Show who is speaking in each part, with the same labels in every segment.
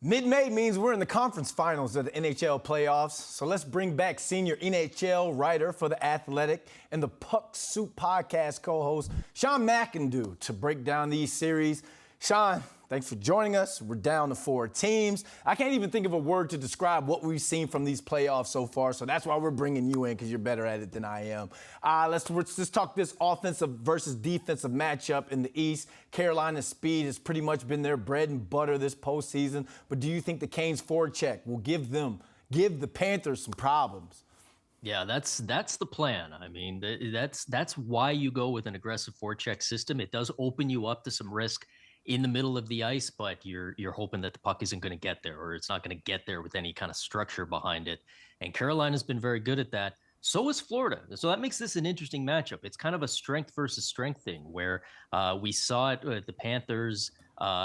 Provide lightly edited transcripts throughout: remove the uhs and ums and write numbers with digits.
Speaker 1: Mid-May means we're in the conference finals of the NHL playoffs, so let's bring back senior NHL writer for The Athletic and the Puck Soup podcast co-host, Sean McIndoe, to break down these series. Sean, thanks for joining us. We're down to 4 teams. I can't even think of a word to describe what we've seen from these playoffs so far, so that's why we're bringing you in, because you're better at it than I am. Let's talk this offensive versus defensive matchup in the East. Carolina's speed has pretty much been their bread and butter this postseason, but do you think the Canes' forecheck will give the Panthers some problems?
Speaker 2: Yeah, that's the plan. I mean, that's why you go with an aggressive forecheck system. It does open you up to some risk in the middle of the ice, but you're hoping that the puck isn't going to get there, or it's not going to get there with any kind of structure behind it. And Carolina's been very good at that. So is Florida. So that makes this an interesting matchup. It's kind of a strength versus strength thing, where we saw it with the Panthers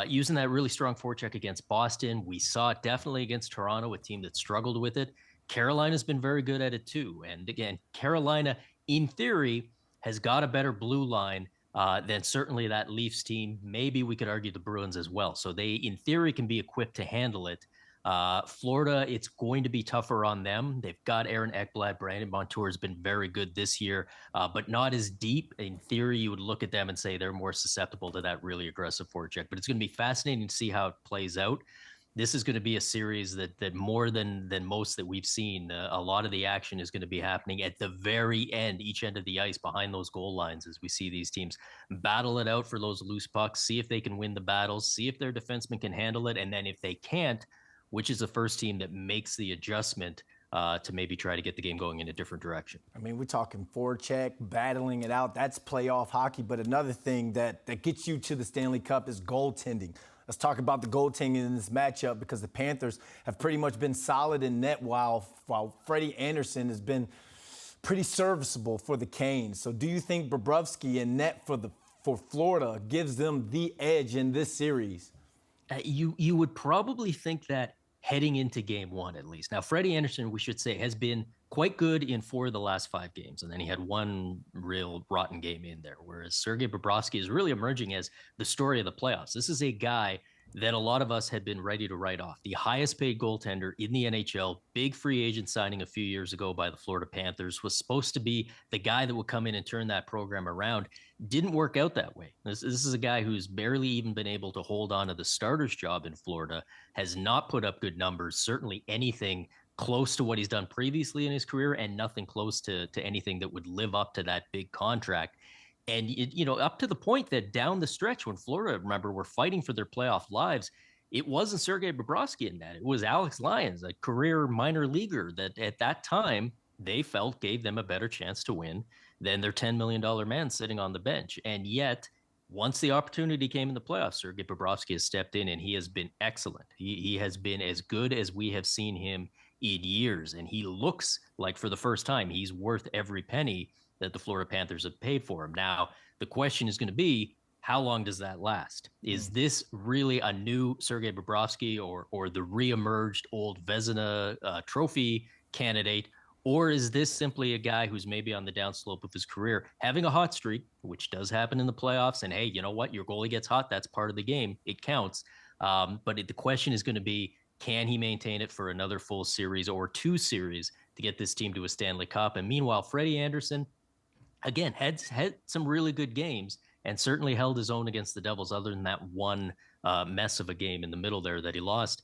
Speaker 2: using that really strong forecheck against Boston. We saw it definitely against Toronto, a team that struggled with it. Carolina's been very good at it too. And again, Carolina, in theory, has got a better blue line than certainly that Leafs team. Maybe we could argue the Bruins as well. So they, in theory, can be equipped to handle it. Florida, it's going to be tougher on them. They've got Aaron Ekblad. Brandon Montour has been very good this year, but not as deep. In theory, you would look at them and say they're more susceptible to that really aggressive forecheck. But it's going to be fascinating to see how it plays out. This is going to be a series that more than most that we've seen, a lot of the action is going to be happening at the very end, each end of the ice, behind those goal lines, as we see these teams battle it out for those loose pucks, see if they can win the battles, see if their defensemen can handle it, and then if they can't, which is the first team that makes the adjustment to maybe try to get the game going in a different direction.
Speaker 1: I mean, we're talking forecheck, battling it out. That's playoff hockey. But another thing that gets you to the Stanley Cup is goaltending. Let's talk about the goaltending in this matchup, because the Panthers have pretty much been solid in net while Freddie Andersen has been pretty serviceable for the Canes. So do you think Bobrovsky in net for Florida gives them the edge in this series?
Speaker 2: You would probably think that heading into game one, at least. Now, Freddie Andersen, we should say, has been quite good in 4 of the last 5 games, and then he had 1 real rotten game in there, whereas Sergei Bobrovsky is really emerging as the story of the playoffs. This is a guy that a lot of us had been ready to write off. The highest paid goaltender in the NHL, big free agent signing a few years ago by the Florida Panthers, was supposed to be the guy that would come in and turn that program around. Didn't work out that way. This is a guy who's barely even been able to hold on to the starter's job in Florida, has not put up good numbers, certainly anything close to what he's done previously in his career, and nothing close to anything that would live up to that big contract. And, up to the point that down the stretch, when Florida, remember, were fighting for their playoff lives, it wasn't Sergei Bobrovsky in that. It was Alex Lyons, a career minor leaguer that at that time they felt gave them a better chance to win than their $10 million man sitting on the bench. And yet, once the opportunity came in the playoffs, Sergei Bobrovsky has stepped in, and he has been excellent. He has been as good as we have seen him in years, and he looks like, for the first time, he's worth every penny that the Florida Panthers have paid for him. Now, the question is going to be, how long does that last? Is this really a new Sergei Bobrovsky, or the reemerged old Vezina trophy candidate? Or is this simply a guy who's maybe on the downslope of his career, having a hot streak, which does happen in the playoffs, and hey, you know what? Your goalie gets hot. That's part of the game. It counts. But the question is going to be, can he maintain it for another full series or 2 series to get this team to a Stanley Cup? And meanwhile, Freddie Andersen, again, had some really good games and certainly held his own against the Devils, other than that one mess of a game in the middle there that he lost.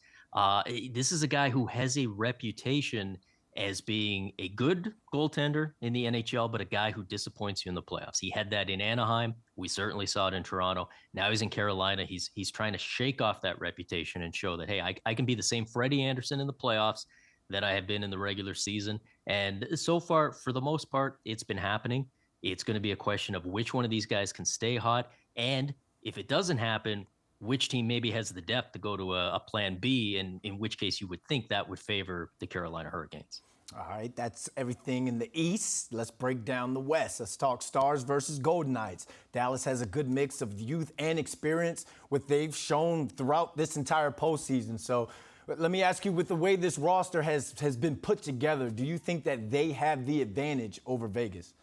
Speaker 2: This is a guy who has a reputation as being a good goaltender in the NHL, but a guy who disappoints you in the playoffs. He had that in Anaheim. We certainly saw it in Toronto. Now he's in Carolina. He's trying to shake off that reputation and show that, hey, I can be the same Freddie Andersen in the playoffs that I have been in the regular season. And so far, for the most part, it's been happening. It's going to be a question of which one of these guys can stay hot. And if it doesn't happen, which team maybe has the depth to go to a plan B, and in which case you would think that would favor the Carolina Hurricanes.
Speaker 1: All right, that's everything in the East. Let's break down the West. Let's talk Stars versus Golden Knights. Dallas has a good mix of youth and experience, what they've shown throughout this entire postseason. So let me ask you, with the way this roster has been put together, do you think that they have the advantage over Vegas?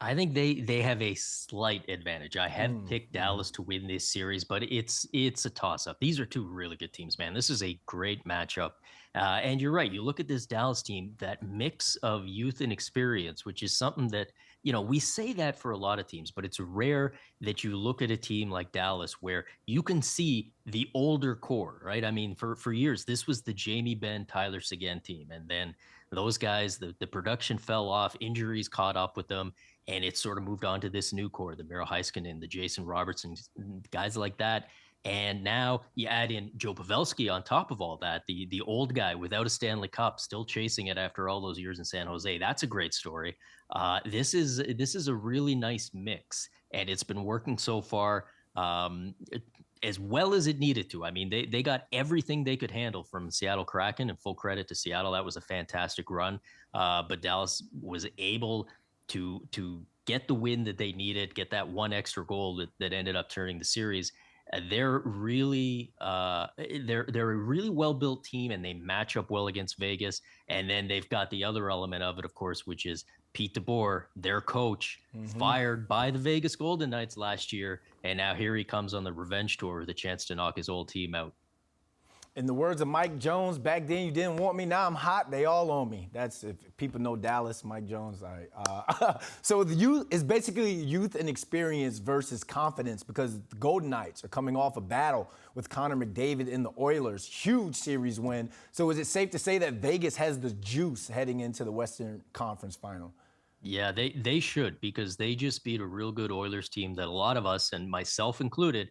Speaker 2: I think they have a slight advantage. I have picked Dallas to win this series, but it's a toss up. These are two really good teams, man. This is a great matchup. And you're right. You look at this Dallas team, that mix of youth and experience, which is something that, we say that for a lot of teams, but it's rare that you look at a team like Dallas where you can see the older core, right? I mean, for years, this was the Jamie Benn, Tyler Seguin team. And then those guys, the production fell off, injuries caught up with them, and it sort of moved on to this new core, the Miro Heiskanen, the Jason Robertson, guys like that. And now you add in Joe Pavelski on top of all that, the old guy without a Stanley Cup, still chasing it after all those years in San Jose. That's a great story. This is a really nice mix, and it's been working so far. As well as it needed to. I mean, they got everything they could handle from Seattle Kraken, and full credit to Seattle. That was a fantastic run. But Dallas was able to get the win that they needed, get that one extra goal that ended up turning the series. They're a really well built team, and they match up well against Vegas. And then they've got the other element of it, of course, which is Pete DeBoer, their coach, fired by the Vegas Golden Knights last year, and now here he comes on the revenge tour with a chance to knock his old team out.
Speaker 1: In the words of Mike Jones, back then you didn't want me, now I'm hot, they all on me. That's, if people know Dallas, Mike Jones. All right. So the youth is basically youth and experience versus confidence, because the Golden Knights are coming off a battle with Connor McDavid and the Oilers. Huge series win. So is it safe to say that Vegas has the juice heading into the Western Conference Final?
Speaker 2: Yeah, they should, because they just beat a real good Oilers team that a lot of us, and myself included,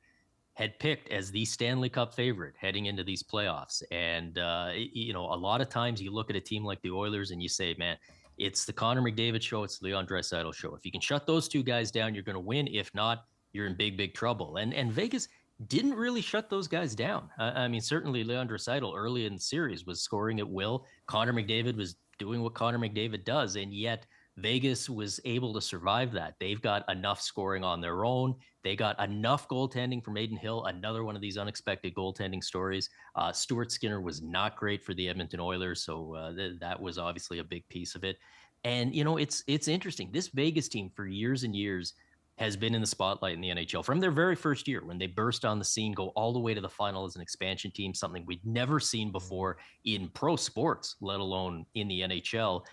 Speaker 2: had picked as the Stanley Cup favorite heading into these playoffs. And, a lot of times you look at a team like the Oilers and you say, man, it's the Connor McDavid show, it's the Leon Draisaitl show. If you can shut those two guys down, you're going to win. If not, you're in big, big trouble. And Vegas didn't really shut those guys down. I mean, certainly Leon Draisaitl early in the series was scoring at will. Connor McDavid was doing what Connor McDavid does, and yet Vegas was able to survive that. They've got enough scoring on their own. They got enough goaltending from Adin Hill, another one of these unexpected goaltending stories. Stuart Skinner was not great for the Edmonton Oilers, so that was obviously a big piece of it. And, it's interesting. This Vegas team for years and years has been in the spotlight in the NHL from their very first year when they burst on the scene, go all the way to the final as an expansion team, something we'd never seen before in pro sports, let alone in the NHL.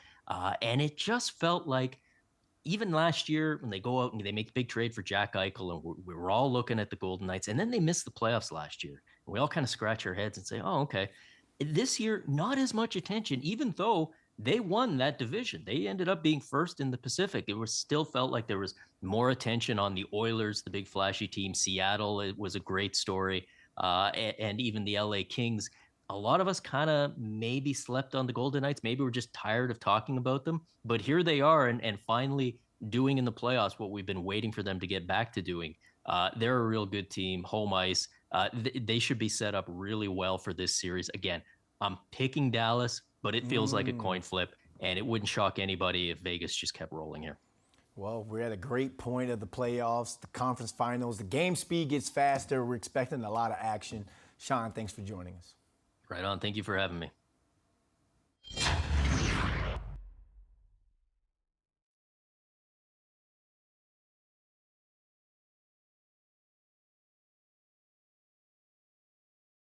Speaker 2: And it just felt like even last year when they go out and they make the big trade for Jack Eichel, and we were all looking at the Golden Knights, and then they missed the playoffs last year. And we all kind of scratch our heads and say, oh, okay. This year, not as much attention, even though they won that division. They ended up being first in the Pacific. It was still felt like there was more attention on the Oilers, the big flashy team. Seattle, it was a great story. And even the LA Kings. A lot of us kind of maybe slept on the Golden Knights. Maybe we're just tired of talking about them. But here they are, and finally doing in the playoffs what we've been waiting for them to get back to doing. They're a real good team, home ice. They should be set up really well for this series. Again, I'm picking Dallas, but it feels like a coin flip, and it wouldn't shock anybody if Vegas just kept rolling here.
Speaker 1: Well, we're at a great point of the playoffs, the conference finals. The game speed gets faster. We're expecting a lot of action. Sean, thanks for joining us.
Speaker 2: Right on. Thank you for having me.